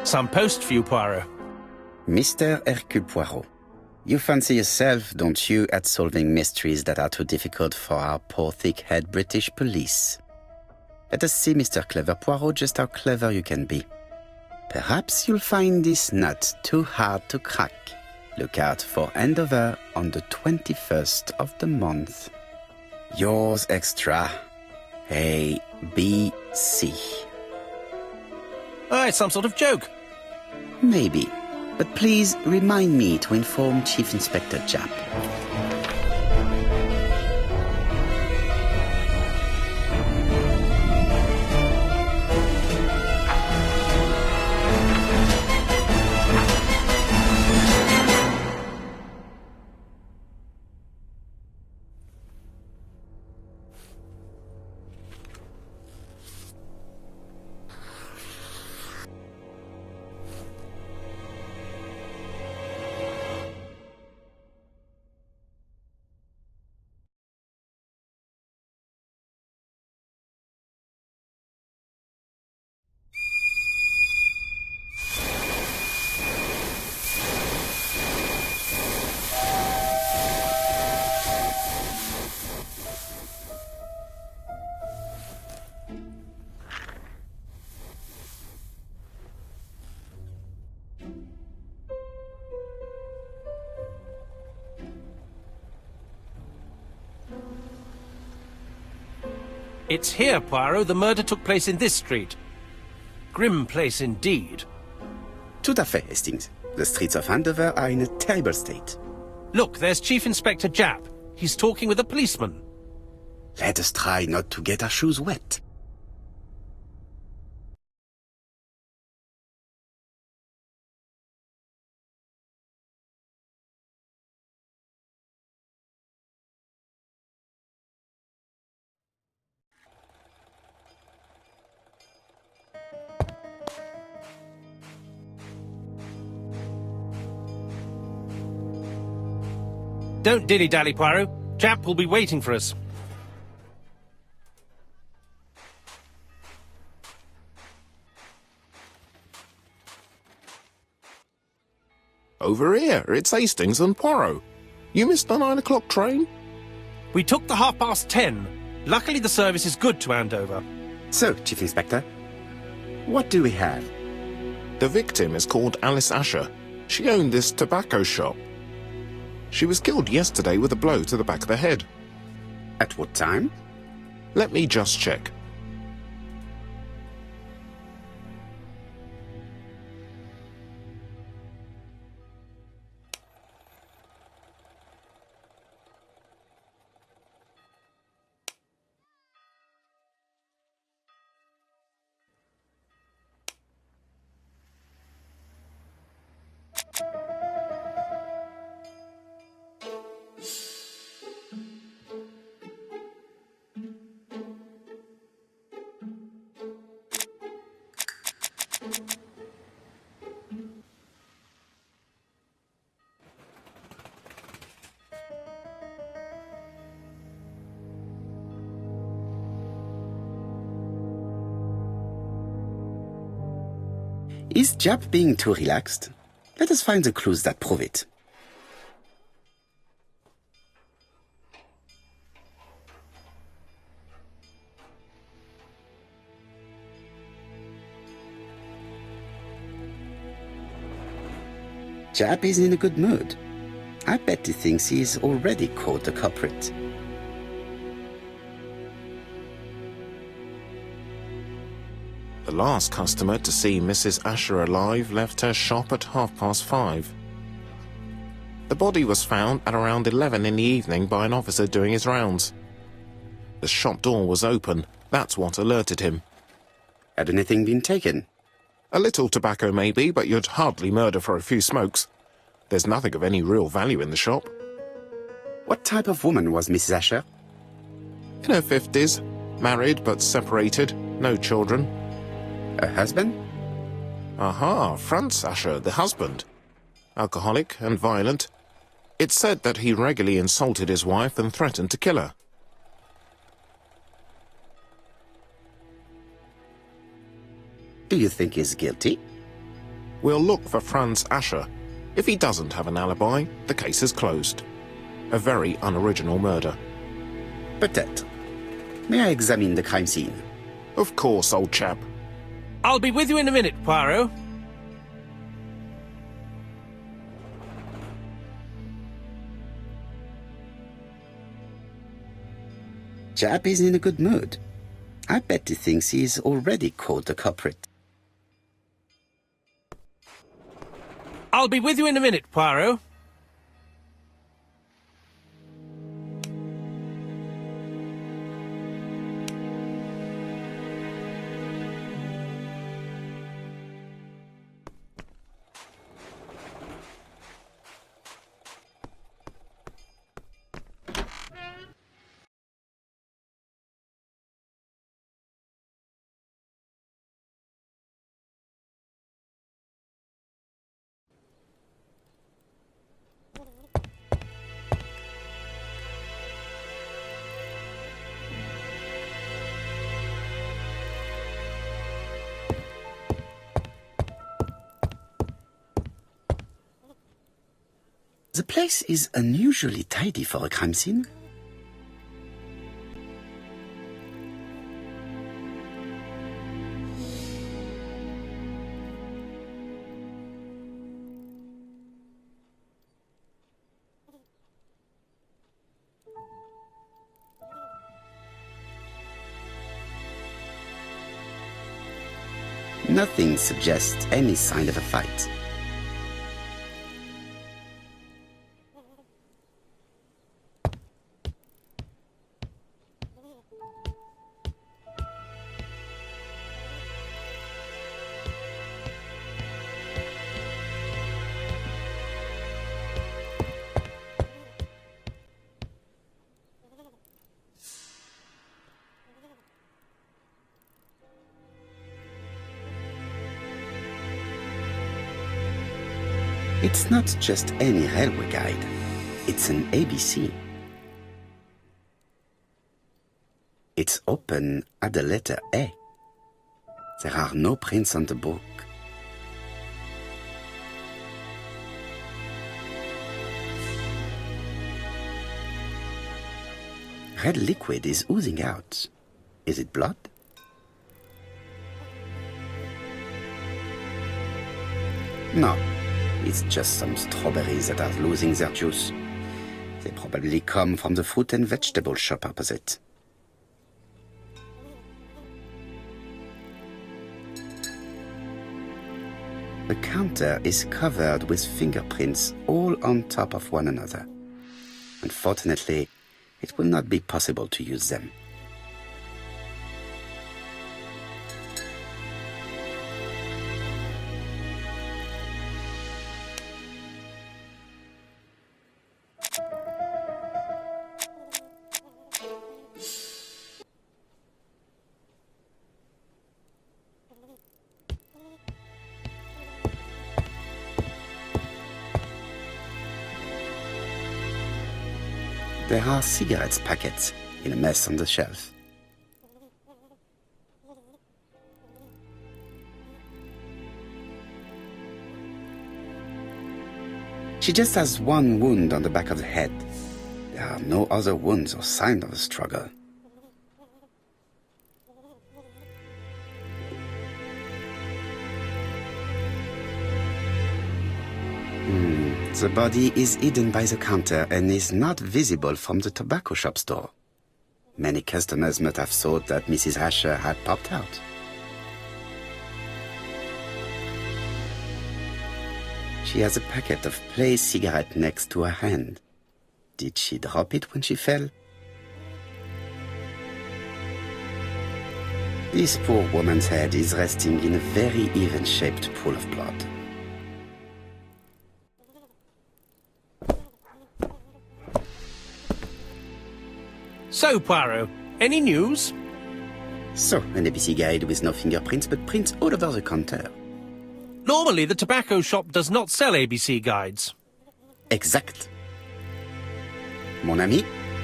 Some post for you, Poirot. Mr. Hercule Poirot, you fancy yourself, don't you, at solving mysteries that are too difficult for our poor thick-head British police. Let us see, Mr. Clever Poirot, just how clever you can be. Perhaps you'll find this nut too hard to crack. Look out for handover on the 21st of the month. Yours extra, ABC. Oh, it's some sort of joke. Maybe, but please remind me to inform Chief Inspector Japp. It's here, Poirot. The murder took place in this street. Grim place indeed. Tout à fait, Hastings. The streets of Andover are in a terrible state. Look, there's Chief Inspector Japp. He's talking with a policeman. Let us try not to get our shoes wet. Don't dilly-dally, Poirot. Japp will be waiting for us. Over here, it's Hastings and Poirot. You missed the 9 o'clock train? We took the 10:30. Luckily, the service is good to Andover. So, Chief Inspector, what do we have? The victim is called Alice Asher. She owned this tobacco shop. She was killed yesterday with a blow to the back of the head. At what time? Let me just check. Is Japp being too relaxed? Let us find the clues that prove it. Japp is in a good mood. I bet he thinks he's already caught the culprit. The last customer to see Mrs. Asher alive left her shop at 5:30. The body was found at around 11 in the evening by an officer doing his rounds. The shop door was open. That's what alerted him. Had anything been taken? A little tobacco maybe, but you'd hardly murder for a few smokes. There's nothing of any real value in the shop. What type of woman was Mrs. Asher? In her 50s, married but separated, no children. Her husband? Aha, Franz Asher, the husband. Alcoholic and violent. It's said that he regularly insulted his wife and threatened to kill her. Do you think he's guilty? We'll look for Franz Asher. If he doesn't have an alibi, the case is closed. A very unoriginal murder. Peut-être. May I examine the crime scene? Of course, old chap. I'll be with you in a minute, Poirot. Jap is in a good mood. I bet he thinks he's already caught the culprit. I'll be with you in a minute, Poirot. The place is unusually tidy for a crime scene. Nothing suggests any sign of a fight. It's not just any railway guide. It's an ABC. It's open at the letter A. There are no prints on the book. Red liquid is oozing out. Is it blood? No. It's just some strawberries that are losing their juice. They probably come from the fruit and vegetable shop opposite. The counter is covered with fingerprints all on top of one another. Unfortunately, it will not be possible to use them. There are cigarettes packets in a mess on the shelf. She just has one wound on the back of the head. There are no other wounds or signs of a struggle. The body is hidden by the counter and is not visible from the tobacco shop store. Many customers must have thought that Mrs. Asher had popped out. She has a packet of Play cigarette next to her hand. Did she drop it when she fell? This poor woman's head is resting in a very even-shaped pool of blood. So, Poirot, any news? So, an ABC guide with no fingerprints but prints all over the counter. Normally, the tobacco shop does not sell ABC guides. Exact. Mon ami,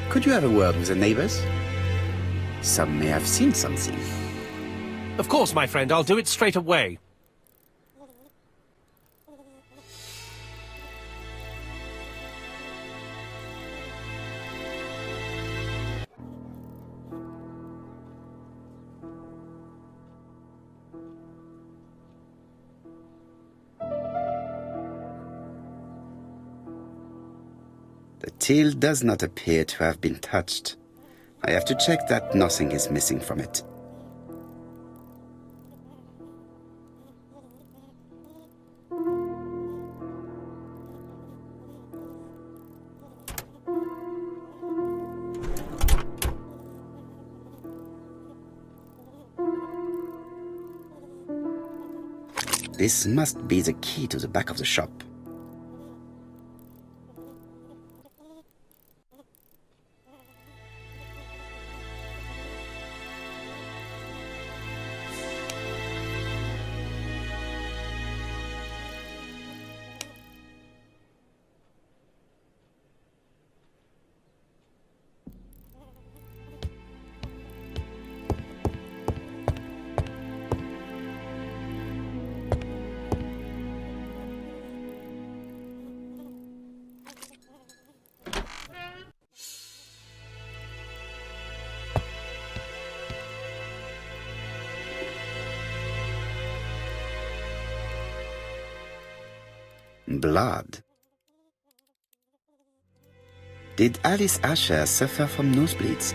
could you have a word with the neighbors? Some may have seen something. Of course, my friend, I'll do it straight away. The till does not appear to have been touched. I have to check that nothing is missing from it. This must be the key to the back of the shop. Blood. Did Alice Asher suffer from nosebleeds?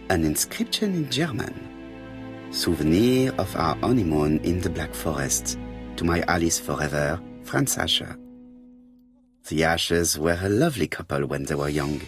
An inscription in German. Souvenir of our honeymoon in the Black Forest. To my Alice forever, Franz Asher. The Ashers were a lovely couple when they were young.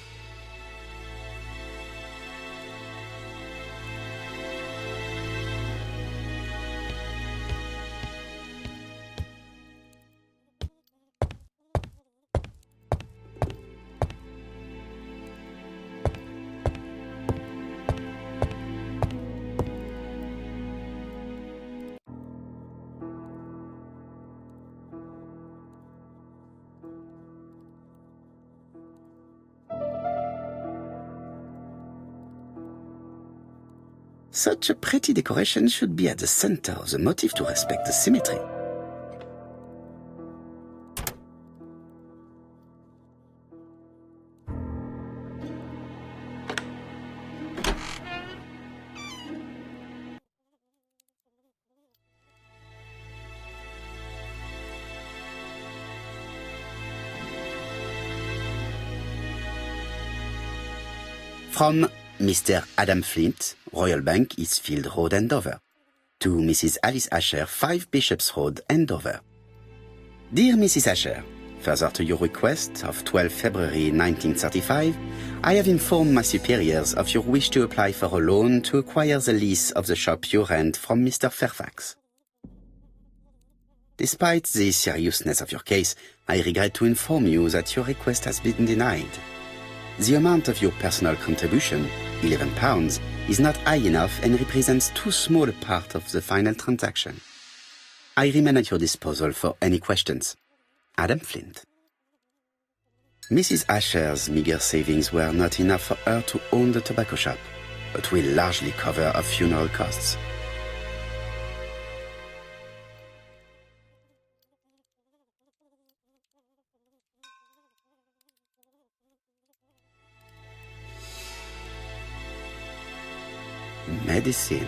Such a pretty decoration should be at the center of the motif to respect the symmetry. From Mr. Adam Flint, Royal Bank, Eastfield Road, Andover. To Mrs. Alice Asher, 5 Bishops Road, Andover. Dear Mrs. Asher, further to your request of 12 February 1935, I have informed my superiors of your wish to apply for a loan to acquire the lease of the shop you rent from Mr. Fairfax. Despite the seriousness of your case, I regret to inform you that your request has been denied. The amount of your personal contribution, £11, is not high enough and represents too small a part of the final transaction. I remain at your disposal for any questions. Adam Flint. Mrs. Asher's meager savings were not enough for her to own the tobacco shop, but will largely cover her funeral costs. Medicine.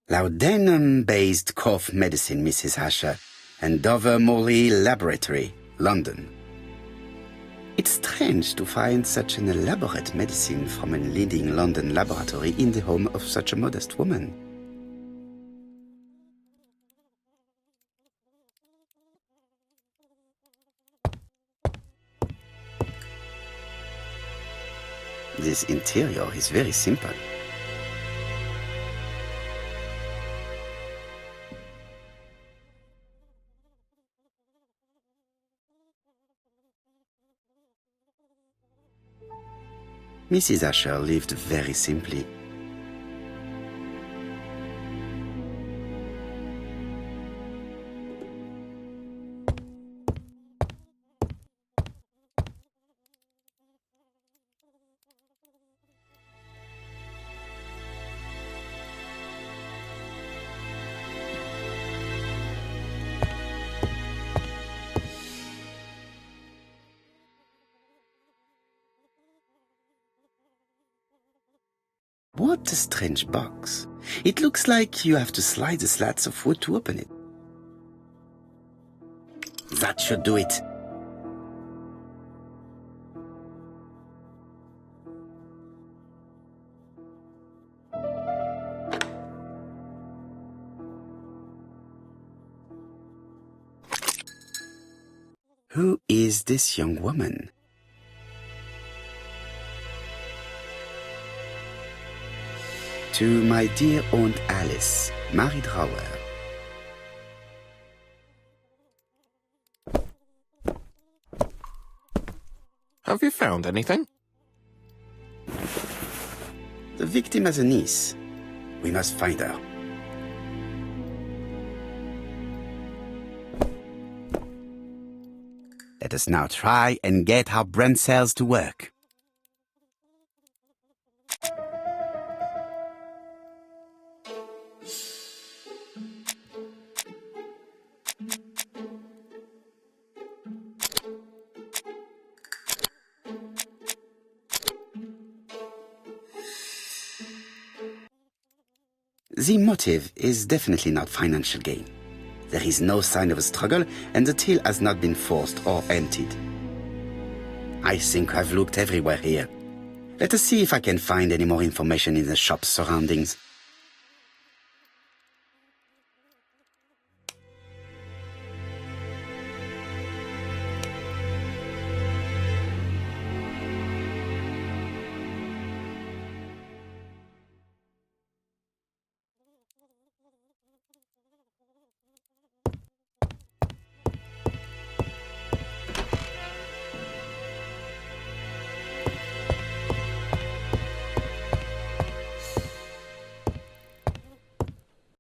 Laudanum-based cough medicine, Mrs. Asher, and Dover Morley Laboratory, London. It's strange to find such an elaborate medicine from a leading London laboratory in the home of such a modest woman. This interior is very simple. Mrs. Asher lived very simply. What a strange box. It looks like you have to slide the slats of wood to open it. That should do it. Who is this young woman? To my dear Aunt Alice, Marie Drower. Have you found anything? The victim has a niece. We must find her. Let us now try and get our brain cells to work. The motive is definitely not financial gain. There is no sign of a struggle, and the till has not been forced or emptied. I think I've looked everywhere here. Let us see if I can find any more information in the shop's surroundings.